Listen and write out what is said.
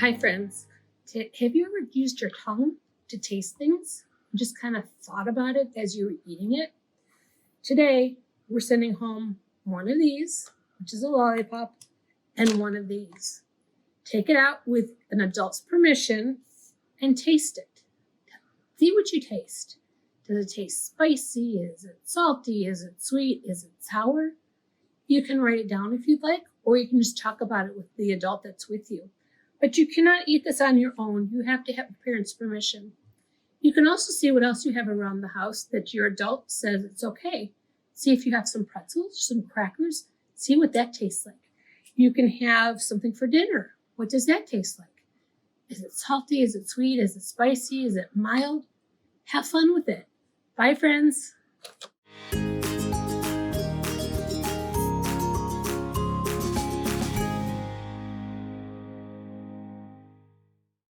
Hi, friends. Have you ever used your tongue to taste things? Just kind of thought about it as you were eating it? Today, we're sending home one of these, which is a lollipop, and one of these. Take it out with an adult's permission and taste it. See what you taste. Does it taste spicy? Is it salty? Is it sweet? Is it sour? You can write it down if you'd like, or you can just talk about it with the adult that's with you. But you cannot eat this on your own. You have to have a parent's permission. You can also see what else you have around the house that your adult says it's okay. See if you have some pretzels, some crackers. See what that tastes like. You can have something for dinner. What does that taste like? Is it salty? Is it sweet? Is it spicy? Is it mild? Have fun with it. Bye, friends.